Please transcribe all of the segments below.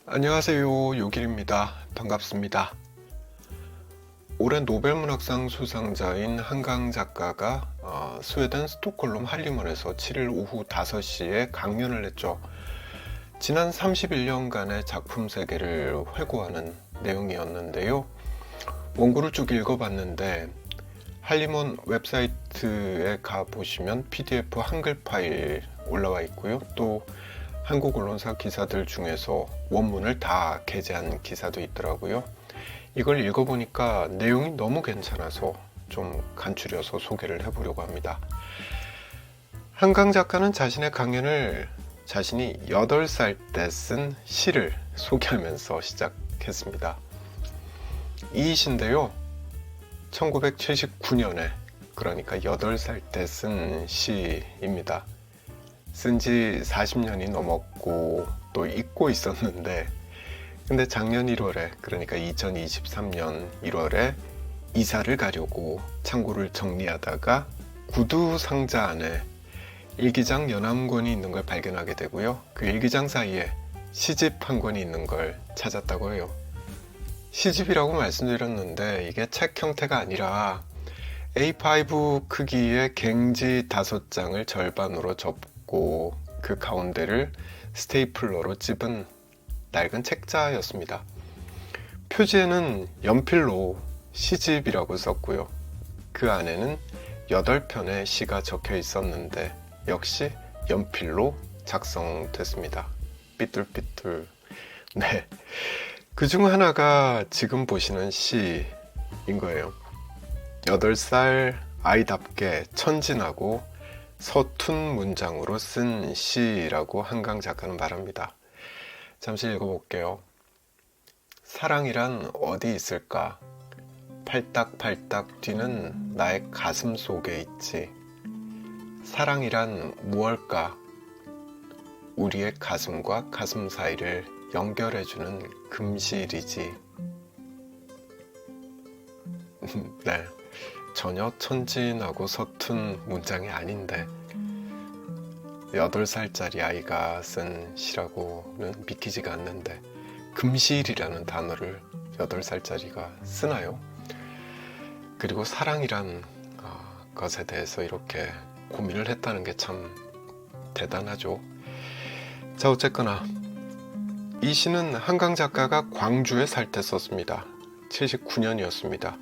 안녕하세요. 요길입니다. 반갑습니다. 올해 노벨문학상 수상자인 한강 작가가 스웨덴 스톡홀름 할리먼에서 7일 오후 5시에 강연을 했죠. 지난 31년간의 작품 세계를 회고하는 내용이었는데요. 원고를 쭉 읽어봤는데 할리먼 웹사이트에 가보시면 PDF 한글 파일 올라와 있고요. 또 한국 언론사 기사들 중에서 원문을 다 게재한 기사도 있더라고요. 이걸 읽어보니까 내용이 너무 괜찮아서 좀 간추려서 소개를 해보려고 합니다. 한강 작가는 자신의 강연을 자신이 8살 때 쓴 시를 소개하면서 시작했습니다. 이 시인데요. 1979년에 그러니까 8살 때 쓴 시입니다. 쓴지 40년이 넘었고 또 잊고 있었는데 근데 작년 1월에 그러니까 2023년 1월에 이사를 가려고 창고를 정리하다가 구두 상자 안에 일기장 연암권이 있는 걸 발견하게 되고요. 그 일기장 사이에 시집 한 권이 있는 걸 찾았다고 해요. 시집이라고 말씀드렸는데 이게 책 형태가 아니라 A5 크기의 갱지 5장을 절반으로 접고 그 가운데를 스테이플러로 찝은 낡은 책자였습니다. 표지에는 연필로 시집이라고 썼고요. 그 안에는 8편의 시가 적혀 있었는데 역시 연필로 작성됐습니다. 삐뚤삐뚤. 네. 그 중 하나가 지금 보시는 시인 거예요. 8살 아이답게 천진하고 서툰 문장으로 쓴 시라고 한강 작가는 말합니다. 잠시 읽어볼게요. 사랑이란 어디 있을까? 팔딱팔딱 뛰는 나의 가슴 속에 있지. 사랑이란 무엇일까? 우리의 가슴과 가슴 사이를 연결해주는 금실이지. 네, 전혀 천진하고 서툰 문장이 아닌데 8살짜리 아이가 쓴 시라고는 믿기지가 않는데 금실이라는 단어를 8살짜리가 쓰나요? 그리고 사랑이란 것에 대해서 이렇게 고민을 했다는 게 참 대단하죠. 자, 어쨌거나 이 시는 한강 작가가 광주에 살 때 썼습니다. 79년이었습니다.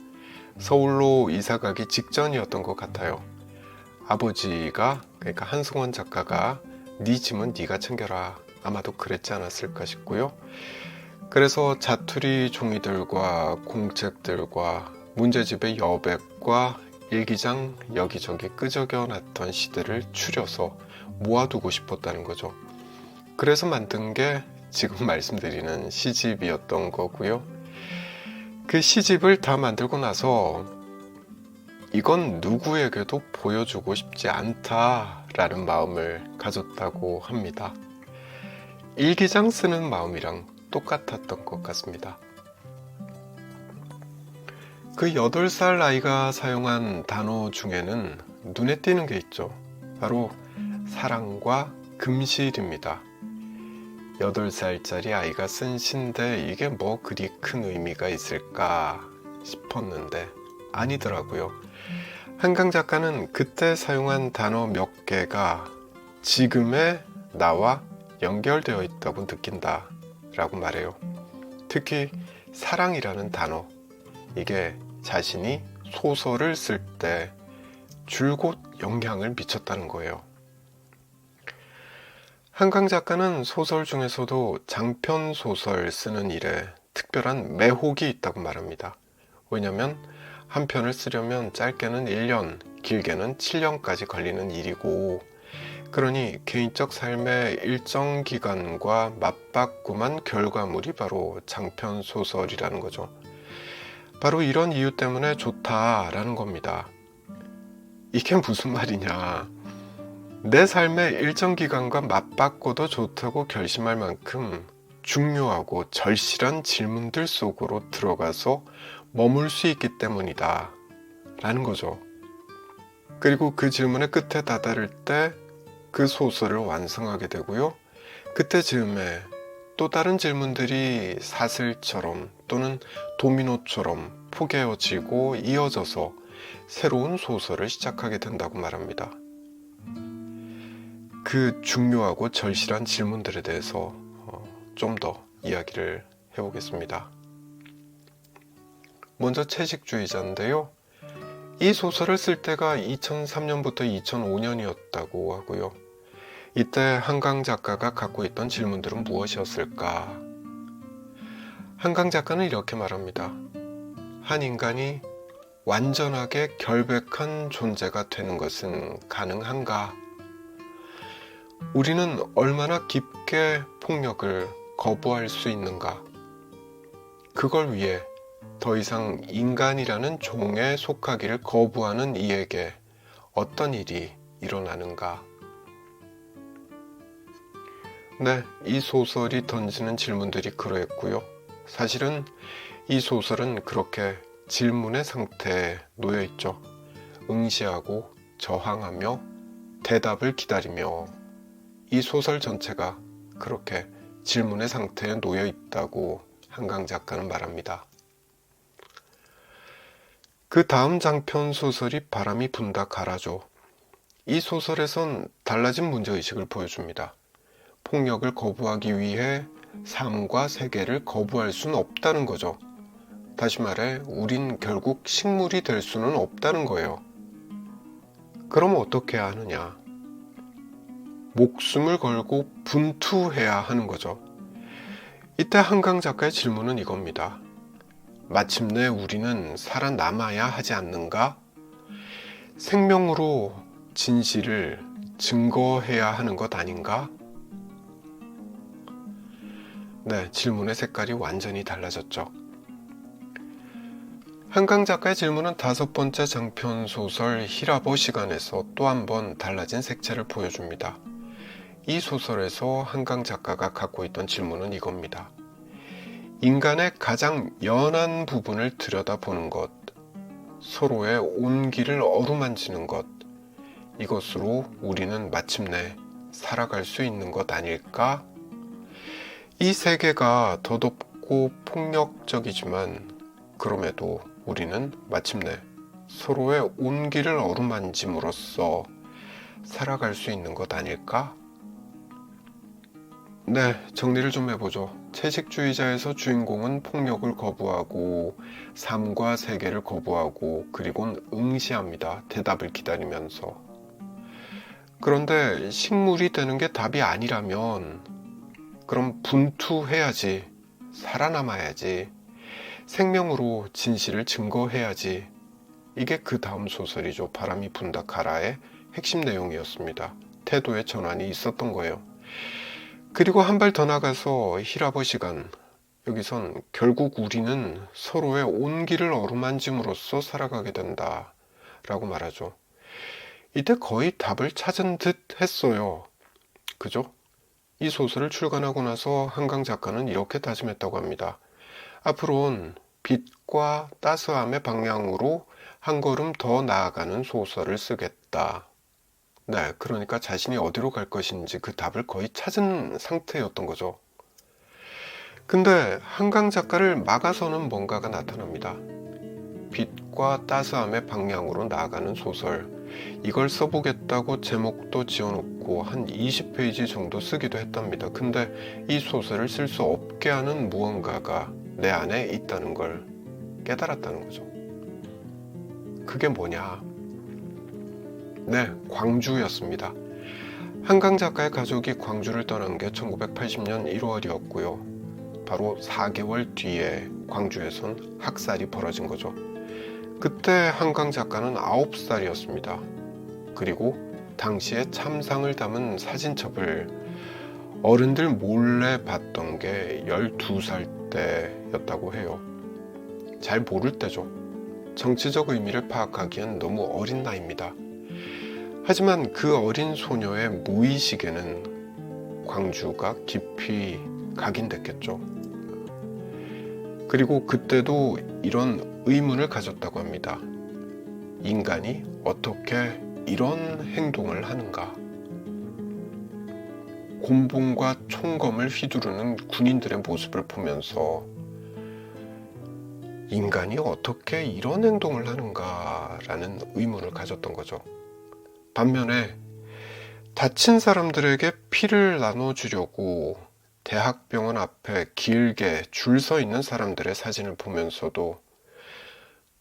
서울로 이사가기 직전이었던 것 같아요. 아버지가 그러니까 한승원 작가가 네 짐은 네가 챙겨라 아마도 그랬지 않았을까 싶고요. 그래서 자투리 종이들과 공책들과 문제집의 여백과 일기장 여기저기 끄적여 놨던 시들을 추려서 모아두고 싶었다는 거죠. 그래서 만든 게 지금 말씀드리는 시집이었던 거고요. 그 시집을 다 만들고 나서 이건 누구에게도 보여주고 싶지 않다라는 마음을 가졌다고 합니다. 일기장 쓰는 마음이랑 똑같았던 것 같습니다. 그 8살 아이가 사용한 단어 중에는 눈에 띄는 게 있죠. 바로 사랑과 금실입니다. 8살짜리 아이가 쓴 시인데 이게 뭐 그리 큰 의미가 있을까 싶었는데 아니더라고요. 한강 작가는 그때 사용한 단어 몇 개가 지금의 나와 연결되어 있다고 느낀다 라고 말해요. 특히 사랑이라는 단어, 이게 자신이 소설을 쓸 때 줄곧 영향을 미쳤다는 거예요. 한강 작가는 소설 중에서도 장편 소설 쓰는 일에 특별한 매혹이 있다고 말합니다. 왜냐하면 한 편을 쓰려면 짧게는 1년, 길게는 7년까지 걸리는 일이고, 그러니 개인적 삶의 일정 기간과 맞바꾸만 결과물이 바로 장편 소설이라는 거죠. 바로 이런 이유 때문에 좋다라는 겁니다. 이게 무슨 말이냐? 내 삶의 일정 기간과 맞바꿔도 좋다고 결심할 만큼 중요하고 절실한 질문들 속으로 들어가서 머물 수 있기 때문이다 라는 거죠. 그리고 그 질문의 끝에 다다를 때 그 소설을 완성하게 되고요. 그때 즈음에 또 다른 질문들이 사슬처럼 또는 도미노처럼 포개어지고 이어져서 새로운 소설을 시작하게 된다고 말합니다. 그 중요하고 절실한 질문들에 대해서 좀 더 이야기를 해보겠습니다. 먼저 채식주의자인데요. 이 소설을 쓸 때가 2003년부터 2005년이었다고 하고요. 이때 한강 작가가 갖고 있던 질문들은 무엇이었을까? 한강 작가는 이렇게 말합니다. 한 인간이 완전하게 결백한 존재가 되는 것은 가능한가? 우리는 얼마나 깊게 폭력을 거부할 수 있는가? 그걸 위해 더 이상 인간이라는 종에 속하기를 거부하는 이에게 어떤 일이 일어나는가? 네, 이 소설이 던지는 질문들이 그러했고요. 사실은 이 소설은 그렇게 질문의 상태에 놓여 있죠. 응시하고 저항하며 대답을 기다리며 이 소설 전체가 그렇게 질문의 상태에 놓여 있다고 한강 작가는 말합니다. 그 다음 장편 소설이 바람이 분다 가라죠. 이 소설에선 달라진 문제의식을 보여줍니다. 폭력을 거부하기 위해 삶과 세계를 거부할 수는 없다는 거죠. 다시 말해 우린 결국 식물이 될 수는 없다는 거예요. 그럼 어떻게 해야 하느냐? 목숨을 걸고 분투해야 하는 거죠. 이때 한강 작가의 질문은 이겁니다. 마침내 우리는 살아남아야 하지 않는가? 생명으로 진실을 증거해야 하는 것 아닌가? 네, 질문의 색깔이 완전히 달라졌죠. 한강 작가의 질문은 5번째 장편 소설 히라보 시간에서 또 한 번 달라진 색채를 보여줍니다. 이 소설에서 한강 작가가 갖고 있던 질문은 이겁니다. 인간의 가장 연한 부분을 들여다보는 것, 서로의 온기를 어루만지는 것, 이것으로 우리는 마침내 살아갈 수 있는 것 아닐까? 이 세계가 더덥고 폭력적이지만 그럼에도 우리는 마침내 서로의 온기를 어루만짐으로써 살아갈 수 있는 것 아닐까? 네, 정리를 좀 해보죠. 채식주의자에서 주인공은 폭력을 거부하고 삶과 세계를 거부하고 그리고는 응시합니다. 대답을 기다리면서. 그런데 식물이 되는 게 답이 아니라면 그럼 분투해야지, 살아남아야지, 생명으로 진실을 증거해야지. 이게 그 다음 소설이죠. 바람이 분다 가라의 핵심 내용이었습니다. 태도의 전환이 있었던 거예요. 그리고 한 발 더 나가서 히라보 시간, 여기선 결국 우리는 서로의 온기를 어루만짐으로써 살아가게 된다 라고 말하죠. 이때 거의 답을 찾은 듯 했어요. 그죠? 이 소설을 출간하고 나서 한강 작가는 이렇게 다짐했다고 합니다. 앞으로는 빛과 따스함의 방향으로 한 걸음 더 나아가는 소설을 쓰겠다. 네, 그러니까 자신이 어디로 갈 것인지 그 답을 거의 찾은 상태였던 거죠. 근데 한강 작가를 막아서는 뭔가가 나타납니다. 빛과 따스함의 방향으로 나아가는 소설. 이걸 써보겠다고 제목도 지어놓고 한 20페이지 정도 쓰기도 했답니다. 근데 이 소설을 쓸 수 없게 하는 무언가가 내 안에 있다는 걸 깨달았다는 거죠. 그게 뭐냐? 네, 광주였습니다. 한강 작가의 가족이 광주를 떠난 게 1980년 1월이었고요. 바로 4개월 뒤에 광주에선 학살이 벌어진 거죠. 그때 한강 작가는 9살이었습니다. 그리고 당시에 참상을 담은 사진첩을 어른들 몰래 봤던 게 12살 때였다고 해요. 잘 모를 때죠. 정치적 의미를 파악하기엔 너무 어린 나이입니다. 하지만 그 어린 소녀의 무의식에는 광주가 깊이 각인됐겠죠. 그리고 그때도 이런 의문을 가졌다고 합니다. 인간이 어떻게 이런 행동을 하는가? 곤봉과 총검을 휘두르는 군인들의 모습을 보면서 인간이 어떻게 이런 행동을 하는가라는 의문을 가졌던 거죠. 반면에 다친 사람들에게 피를 나눠주려고 대학병원 앞에 길게 줄 서 있는 사람들의 사진을 보면서도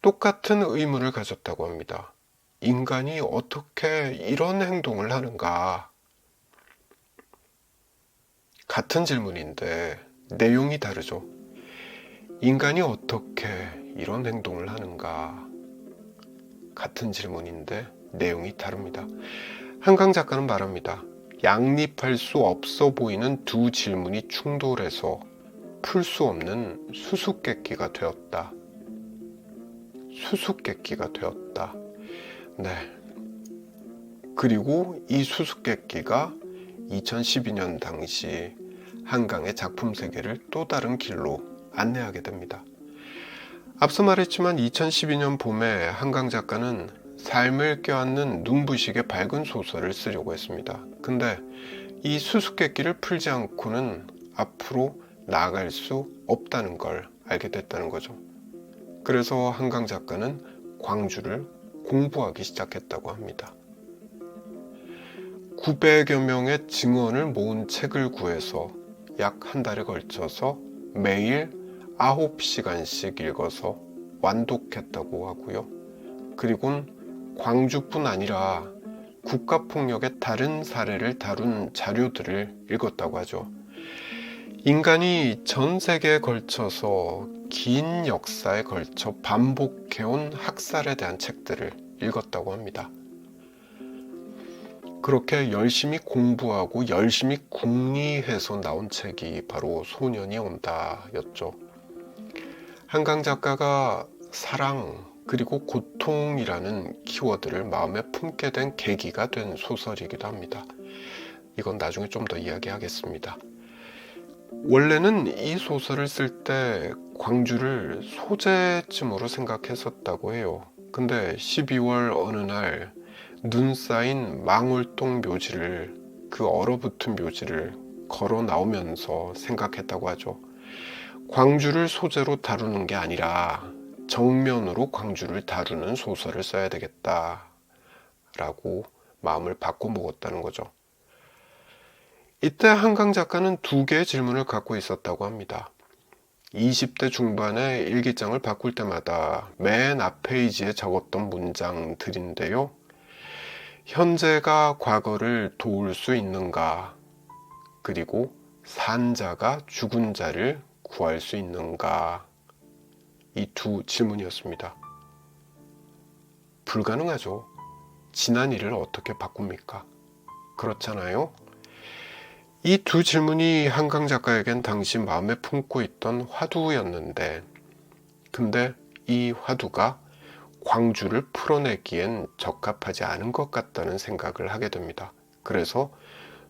똑같은 의문을 가졌다고 합니다. 인간이 어떻게 이런 행동을 하는가? 같은 질문인데 내용이 다르죠. 인간이 어떻게 이런 행동을 하는가? 같은 질문인데 내용이 다릅니다. 한강 작가는 말합니다. 양립할 수 없어 보이는 두 질문이 충돌해서 풀 수 없는 수수께끼가 되었다. 수수께끼가 되었다. 네. 그리고 이 수수께끼가 2012년 당시 한강의 작품 세계를 또 다른 길로 안내하게 됩니다. 앞서 말했지만 2012년 봄에 한강 작가는 삶을 껴안는 눈부시게 밝은 소설을 쓰려고 했습니다. 근데 이 수수께끼를 풀지 않고는 앞으로 나아갈 수 없다는 걸 알게 됐다는 거죠. 그래서 한강 작가는 광주를 공부하기 시작했다고 합니다. 900여 명의 증언을 모은 책을 구해서 약 한 달에 걸쳐서 매일 9시간씩 읽어서 완독했다고 하고요. 그리고는 광주뿐 아니라 국가폭력의 다른 사례를 다룬 자료들을 읽었다고 하죠. 인간이 전 세계에 걸쳐서 긴 역사에 걸쳐 반복해온 학살에 대한 책들을 읽었다고 합니다. 그렇게 열심히 공부하고 열심히 궁리해서 나온 책이 바로 소년이 온다 였죠. 한강 작가가 사랑 그리고 고통이라는 키워드를 마음에 품게 된 계기가 된 소설이기도 합니다. 이건 나중에 좀 더 이야기하겠습니다. 원래는 이 소설을 쓸 때 광주를 소재쯤으로 생각했었다고 해요. 근데 12월 어느 날 눈 쌓인 망월동 묘지를, 그 얼어붙은 묘지를 걸어 나오면서 생각했다고 하죠. 광주를 소재로 다루는 게 아니라 정면으로 광주를 다루는 소설을 써야 되겠다라고 마음을 바꿔먹었다는 거죠. 이때 한강 작가는 두 개의 질문을 갖고 있었다고 합니다. 20대 중반에 일기장을 바꿀 때마다 맨 앞 페이지에 적었던 문장들인데요. 현재가 과거를 도울 수 있는가? 그리고 산자가 죽은 자를 구할 수 있는가? 이 두 질문이었습니다. 불가능하죠. 지난 일을 어떻게 바꿉니까? 그렇잖아요. 이 두 질문이 한강 작가에겐 당시 마음에 품고 있던 화두였는데, 근데 이 화두가 광주를 풀어내기엔 적합하지 않은 것 같다는 생각을 하게 됩니다. 그래서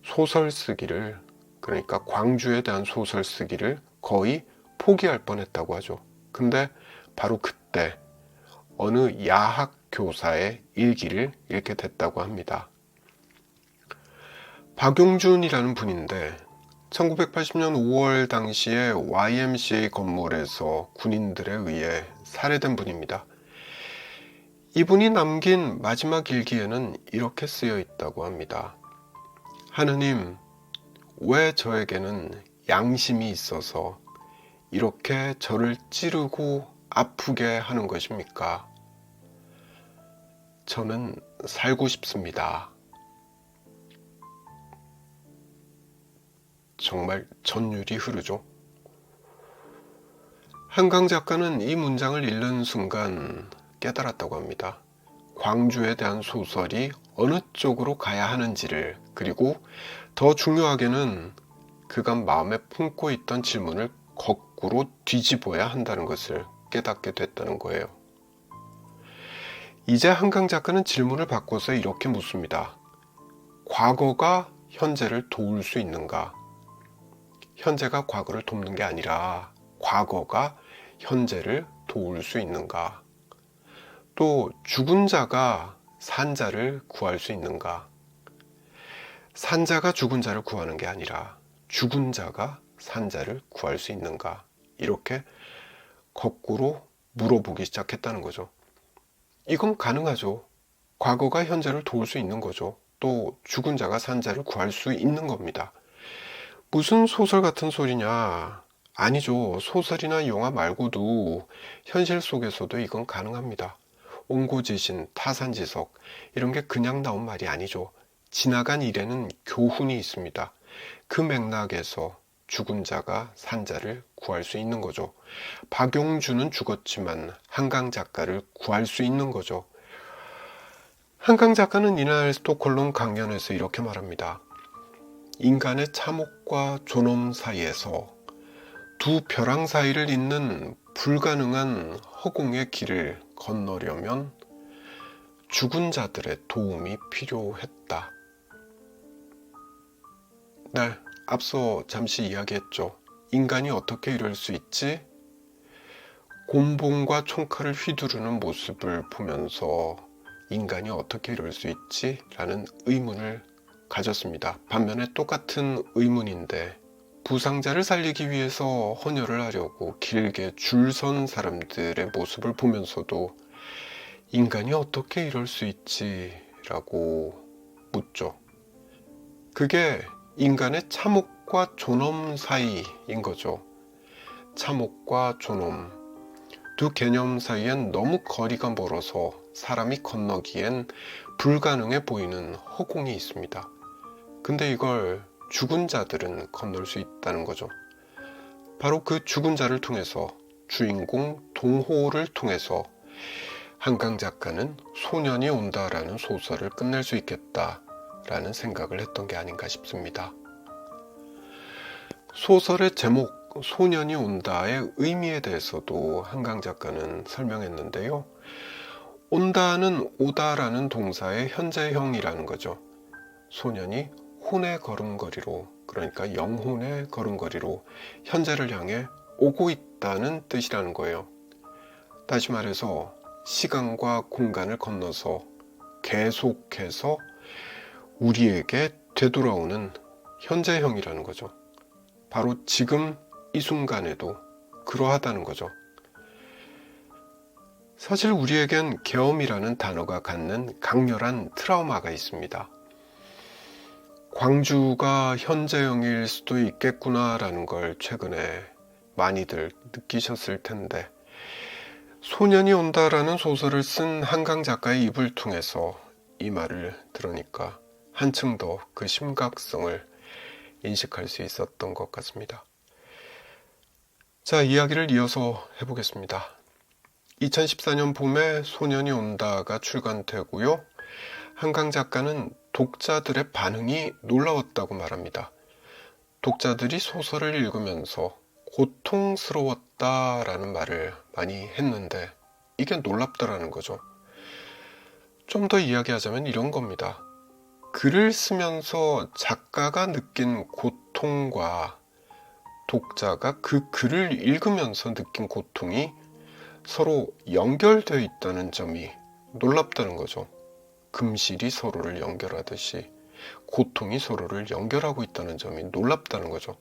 소설 쓰기를, 그러니까 광주에 대한 소설 쓰기를 거의 포기할 뻔했다고 하죠. 근데 바로 그때 어느 야학 교사의 일기를 읽게 됐다고 합니다. 박용준이라는 분인데 1980년 5월 당시에 YMCA 건물에서 군인들에 의해 살해된 분입니다. 이분이 남긴 마지막 일기에는 이렇게 쓰여 있다고 합니다. 하느님, 왜 저에게는 양심이 있어서 이렇게 저를 찌르고 아프게 하는 것입니까? 저는 살고 싶습니다. 정말 전율이 흐르죠. 한강 작가는 이 문장을 읽는 순간 깨달았다고 합니다. 광주에 대한 소설이 어느 쪽으로 가야 하는지를, 그리고 더 중요하게는 그간 마음에 품고 있던 질문을 거꾸로 뒤집어야 한다는 것을 깨닫게 됐다는 거예요. 이제 한강 작가는 질문을 바꿔서 이렇게 묻습니다. 과거가 현재를 도울 수 있는가? 현재가 과거를 돕는 게 아니라 과거가 현재를 도울 수 있는가? 또 죽은 자가 산 자를 구할 수 있는가? 산자가 죽은 자를 구하는 게 아니라 죽은 자가 산자를 구할 수 있는가? 이렇게 거꾸로 물어보기 시작했다는 거죠. 이건 가능하죠. 과거가 현재를 도울 수 있는 거죠. 또 죽은 자가 산자를 구할 수 있는 겁니다. 무슨 소설 같은 소리냐? 아니죠. 소설이나 영화 말고도 현실 속에서도 이건 가능합니다. 옹고지신, 타산지석 이런 게 그냥 나온 말이 아니죠. 지나간 일에는 교훈이 있습니다. 그 맥락에서 죽은 자가 산자를 구할 수 있는 거죠. 박용준은 죽었지만 한강 작가를 구할 수 있는 거죠. 한강 작가는 이날 스톡홀름 강연에서 이렇게 말합니다. 인간의 참혹과 존엄 사이에서 두 벼랑 사이를 잇는 불가능한 허공의 길을 건너려면 죽은 자들의 도움이 필요했다. 네, 앞서 잠시 이야기했죠. 인간이 어떻게 이럴 수 있지? 곤봉과 총칼을 휘두르는 모습을 보면서 인간이 어떻게 이럴 수 있지? 라는 의문을 가졌습니다. 반면에 똑같은 의문인데 부상자를 살리기 위해서 헌혈을 하려고 길게 줄 선 사람들의 모습을 보면서도 인간이 어떻게 이럴 수 있지? 라고 묻죠. 그게 인간의 참혹과 존엄 사이인 거죠. 참혹과 존엄. 두 개념 사이엔 너무 거리가 멀어서 사람이 건너기엔 불가능해 보이는 허공이 있습니다. 근데 이걸 죽은 자들은 건널 수 있다는 거죠. 바로 그 죽은 자를 통해서 주인공 동호를 통해서 한강 작가는 소년이 온다라는 소설을 끝낼 수 있겠다라는 생각을 했던 게 아닌가 싶습니다. 소설의 제목 소년이 온다의 의미에 대해서도 한강 작가는 설명했는데요. 온다는 오다라는 동사의 현재형이라는 거죠. 소년이 혼의 걸음걸이로, 그러니까 영혼의 걸음걸이로 현재를 향해 오고 있다는 뜻이라는 거예요. 다시 말해서 시간과 공간을 건너서 계속해서 우리에게 되돌아오는 현재형이라는 거죠. 바로 지금 이 순간에도 그러하다는 거죠. 사실 우리에겐 계엄이라는 단어가 갖는 강렬한 트라우마가 있습니다. 광주가 현재형일 수도 있겠구나라는 걸 최근에 많이들 느끼셨을 텐데 소년이 온다라는 소설을 쓴 한강 작가의 입을 통해서 이 말을 들으니까 한층 더 그 심각성을 인식할 수 있었던 것 같습니다. 자, 이야기를 이어서 해보겠습니다. 2014년 봄에 소년이 온다가 출간되고요. 한강 작가는 독자들의 반응이 놀라웠다고 말합니다. 독자들이 소설을 읽으면서 고통스러웠다라는 말을 많이 했는데 이게 놀랍다라는 거죠. 좀 더 이야기하자면 이런 겁니다. 글을 쓰면서 작가가 느낀 고통과 독자가 그 글을 읽으면서 느낀 고통이 서로 연결되어 있다는 점이 놀랍다는 거죠. 금실이 서로를 연결하듯이 고통이 서로를 연결하고 있다는 점이 놀랍다는 거죠.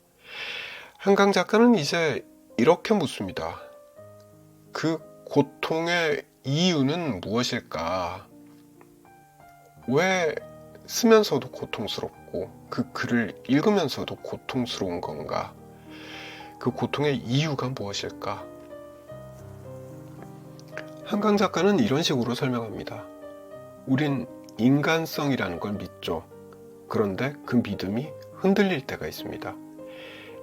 한강 작가는 이제 이렇게 묻습니다. 그 고통의 이유는 무엇일까? 왜 쓰면서도 고통스럽고 그 글을 읽으면서도 고통스러운 건가? 그 고통의 이유가 무엇일까? 한강 작가는 이런 식으로 설명합니다. 우린 인간성이라는 걸 믿죠. 그런데 그 믿음이 흔들릴 때가 있습니다.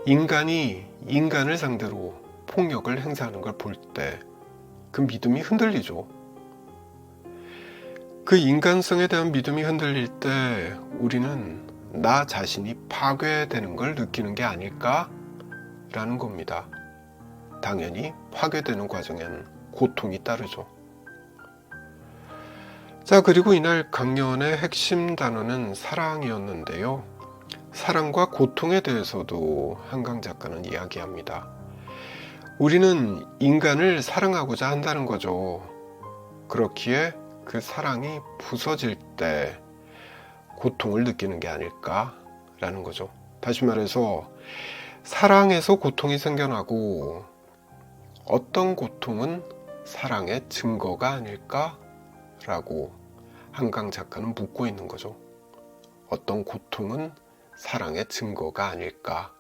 인간이 인간을 상대로 폭력을 행사하는 걸 볼 때 그 믿음이 흔들리죠. 그 인간성에 대한 믿음이 흔들릴 때 우리는 나 자신이 파괴되는 걸 느끼는 게 아닐까라는 겁니다. 당연히 파괴되는 과정엔 고통이 따르죠. 자, 그리고 이날 강연의 핵심 단어는 사랑이었는데요. 사랑과 고통에 대해서도 한강 작가는 이야기합니다. 우리는 인간을 사랑하고자 한다는 거죠. 그렇기에 그 사랑이 부서질 때 고통을 느끼는 게 아닐까라는 거죠. 다시 말해서 사랑에서 고통이 생겨나고 어떤 고통은 사랑의 증거가 아닐까라고 한강 작가는 묻고 있는 거죠. 어떤 고통은 사랑의 증거가 아닐까.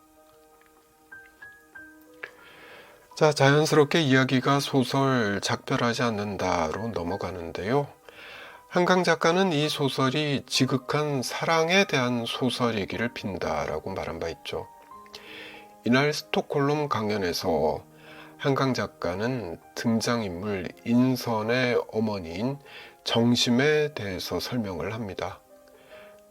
자, 자연스럽게 이야기가 소설 작별하지 않는다로 넘어가는데요. 한강 작가는 이 소설이 지극한 사랑에 대한 소설이기를 빈다라고 말한 바 있죠. 이날 스톡홀름 강연에서 한강 작가는 등장인물 인선의 어머니인 정심에 대해서 설명을 합니다.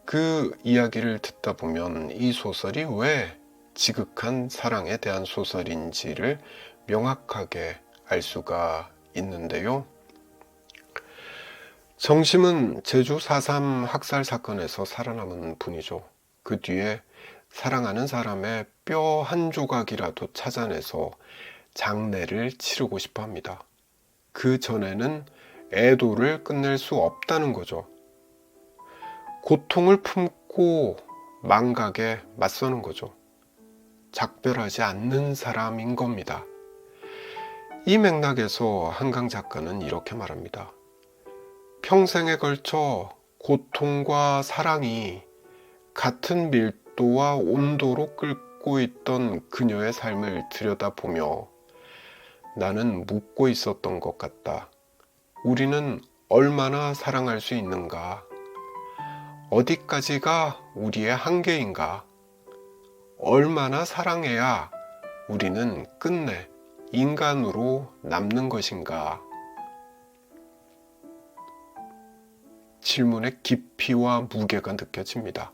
그 이야기를 듣다 보면 이 소설이 왜 지극한 사랑에 대한 소설인지를 명확하게 알 수가 있는데요. 정심은 제주 4.3 학살 사건에서 살아남은 분이죠. 그 뒤에 사랑하는 사람의 뼈 한 조각이라도 찾아내서 장례를 치르고 싶어 합니다. 그 전에는 애도를 끝낼 수 없다는 거죠. 고통을 품고 망각에 맞서는 거죠. 작별하지 않는 사람인 겁니다. 이 맥락에서 한강 작가는 이렇게 말합니다. 평생에 걸쳐 고통과 사랑이 같은 밀도와 온도로 끓고 있던 그녀의 삶을 들여다보며 나는 묻고 있었던 것 같다. 우리는 얼마나 사랑할 수 있는가? 어디까지가 우리의 한계인가? 얼마나 사랑해야 우리는 끝내 인간으로 남는 것인가? 질문의 깊이와 무게가 느껴집니다.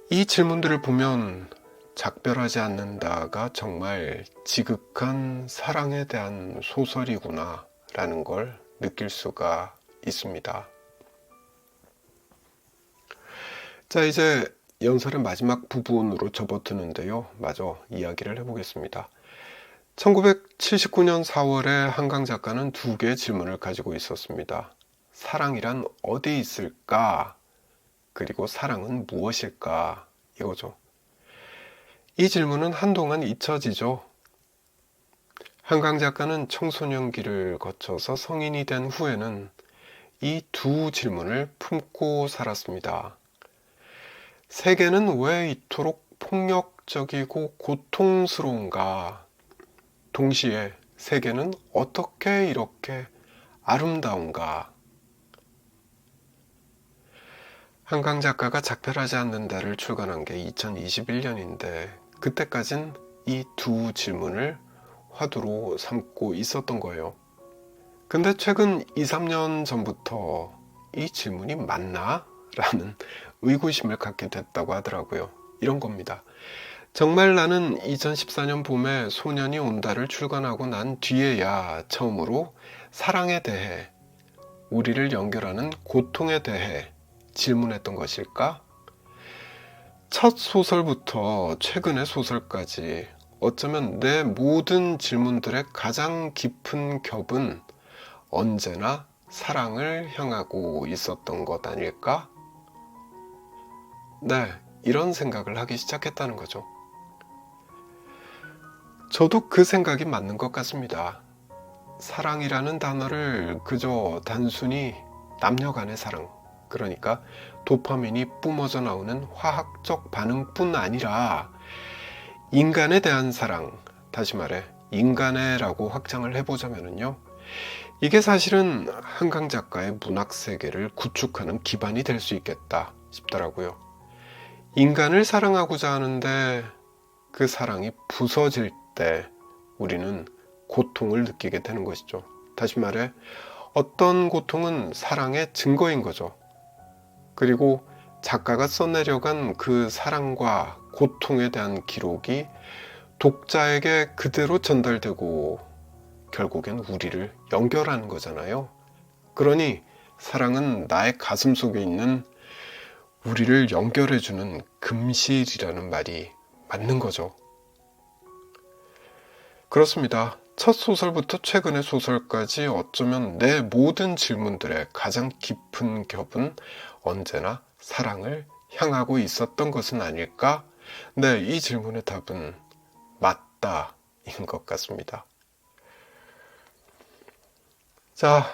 이 질문들을 보면 작별하지 않는다가 정말 지극한 사랑에 대한 소설이구나 라는 걸 느낄 수가 있습니다. 자, 이제 연설의 마지막 부분으로 접어드는데요. 마저 이야기를 해보겠습니다. 1979년 4월에 한강 작가는 두 개의 질문을 가지고 있었습니다. 사랑이란 어디 있을까? 그리고 사랑은 무엇일까? 이거죠. 이 질문은 한동안 잊혀지죠. 한강 작가는 청소년기를 거쳐서 성인이 된 후에는 이 두 질문을 품고 살았습니다. 세계는 왜 이토록 폭력적이고 고통스러운가? 동시에 세계는 어떻게 이렇게 아름다운가? 한강 작가가 작별하지 않는다를 출간한 게 2021년인데 그때까진 이 두 질문을 화두로 삼고 있었던 거예요. 근데 최근 2, 3년 전부터 이 질문이 맞나? 라는 의구심을 갖게 됐다고 하더라고요. 이런 겁니다. 정말 나는 2014년 봄에 소년이 온다를 출간하고 난 뒤에야 처음으로 사랑에 대해, 우리를 연결하는 고통에 대해 질문했던 것일까? 첫 소설부터 최근의 소설까지 어쩌면 내 모든 질문들의 가장 깊은 겹은 언제나 사랑을 향하고 있었던 것 아닐까? 네, 이런 생각을 하기 시작했다는 거죠. 저도 그 생각이 맞는 것 같습니다. 사랑이라는 단어를 그저 단순히 남녀 간의 사랑, 그러니까 도파민이 뿜어져 나오는 화학적 반응뿐 아니라 인간에 대한 사랑, 다시 말해 인간애라고 확장을 해보자면요, 이게 사실은 한강 작가의 문학 세계를 구축하는 기반이 될 수 있겠다 싶더라고요. 인간을 사랑하고자 하는데 그 사랑이 부서질 때 우리는 고통을 느끼게 되는 것이죠. 다시 말해 어떤 고통은 사랑의 증거인 거죠. 그리고 작가가 써내려간 그 사랑과 고통에 대한 기록이 독자에게 그대로 전달되고 결국엔 우리를 연결하는 거잖아요. 그러니 사랑은 나의 가슴 속에 있는 우리를 연결해주는 금실이라는 말이 맞는 거죠. 그렇습니다. 첫 소설부터 최근의 소설까지 어쩌면 내 모든 질문들의 가장 깊은 겹은 언제나 사랑을 향하고 있었던 것은 아닐까? 네, 이 질문의 답은 맞다인 것 같습니다. 자,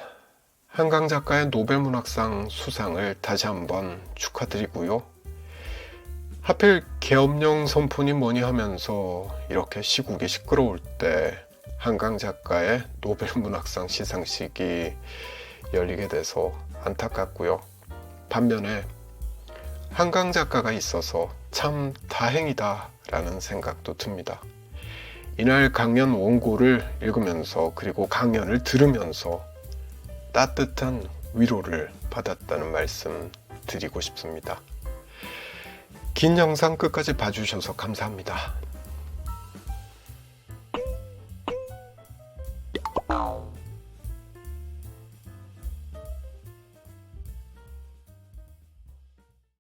한강 작가의 노벨문학상 수상을 다시 한번 축하드리고요. 하필 계엄령 선포니 뭐니 하면서 이렇게 시국이 시끄러울 때 한강 작가의 노벨문학상 시상식이 열리게 돼서 안타깝고요. 반면에 한강 작가가 있어서 참 다행이다 라는 생각도 듭니다. 이날 강연 원고를 읽으면서 그리고 강연을 들으면서 따뜻한 위로를 받았다는 말씀 드리고 싶습니다. 긴 영상 끝까지 봐주셔서 감사합니다.